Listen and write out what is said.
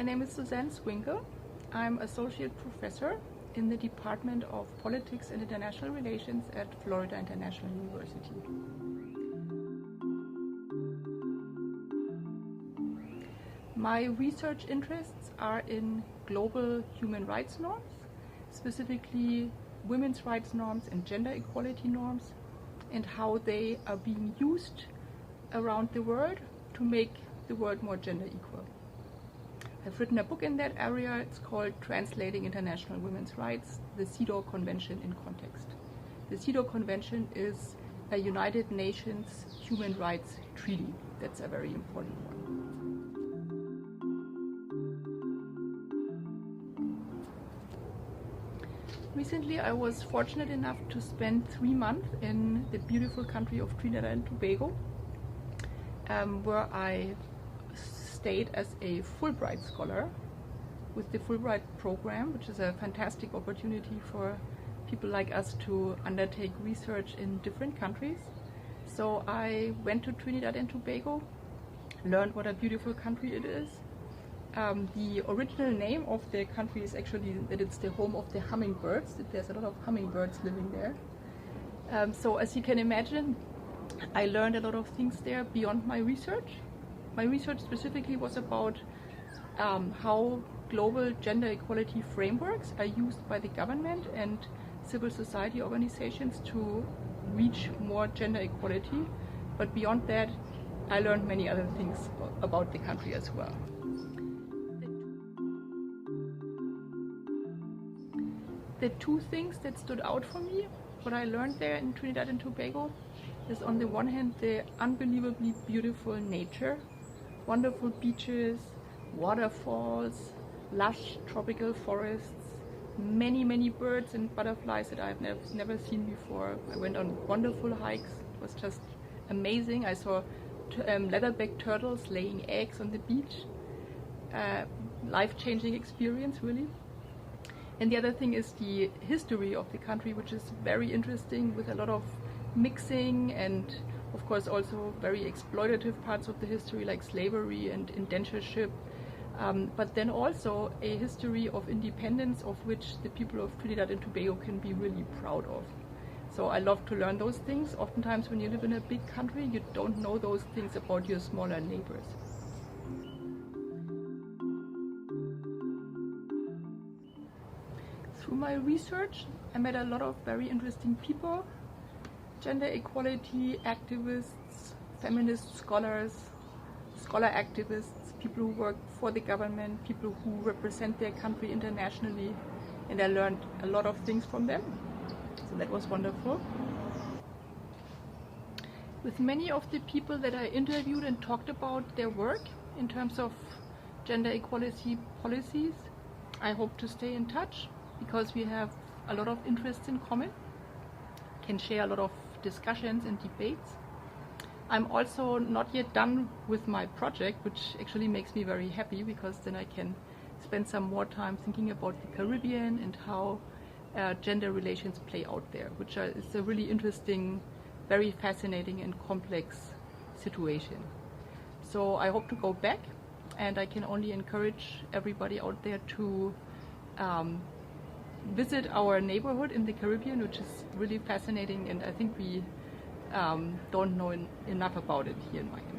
name is Susanne Zwingel. I'm Associate Professor in the Department of Politics and International Relations at Florida International University. My research interests are in global human rights norms, specifically women's rights norms and gender equality norms, and how they are being used around the world to make the world more gender equal. I've written a book in that area. It's called Translating International Women's Rights, the CEDAW Convention in Context. The CEDAW Convention is a United Nations human rights treaty. That's a very important one. Recently, I was fortunate enough to spend 3 months in the beautiful country of Trinidad and Tobago, where I stayed as a Fulbright scholar with the Fulbright program, which is a fantastic opportunity for people like us to undertake research in different countries. So I went to Trinidad and Tobago, learned what a beautiful country it is. The original name of the country is actually that it's the home of the hummingbirds. There's a lot of hummingbirds living there. So as you can imagine, I learned a lot of things there beyond my research. My research specifically was about how global gender equality frameworks are used by the government and civil society organizations to reach more gender equality. But beyond that, I learned many other things about the country as well. The two things that stood out for me, what I learned there in Trinidad and Tobago, is on the one hand the unbelievably beautiful nature, wonderful beaches, waterfalls, lush tropical forests, many birds and butterflies that I've never seen before. I went on wonderful hikes. It was just amazing. I saw leatherback turtles laying eggs on the beach. Life-changing experience, really. And the other thing is the history of the country, which is very interesting, with a lot of mixing and of course also very exploitative parts of the history like slavery and indentureship, but then also a history of independence of which the people of Trinidad and Tobago can be really proud of. So I love to learn those things. Oftentimes when you live in a big country, you don't know those things about your smaller neighbors. Through my research, I met a lot of very interesting people, gender equality activists, feminist scholars, scholar activists, people who work for the government, people who represent their country internationally, and I learned a lot of things from them. So that was wonderful. With many of the people that I interviewed and talked about their work in terms of gender equality policies, I hope to stay in touch because we have a lot of interests in common, can share a lot of discussions and debates. I'm also not yet done with my project, which actually makes me very happy because then I can spend some more time thinking about the Caribbean and how gender relations play out there, which is a really interesting, very fascinating and complex situation. So I hope to go back, and I can only encourage everybody out there to visit our neighborhood in the Caribbean, which is really fascinating, and I think we don't know enough about it here in Miami.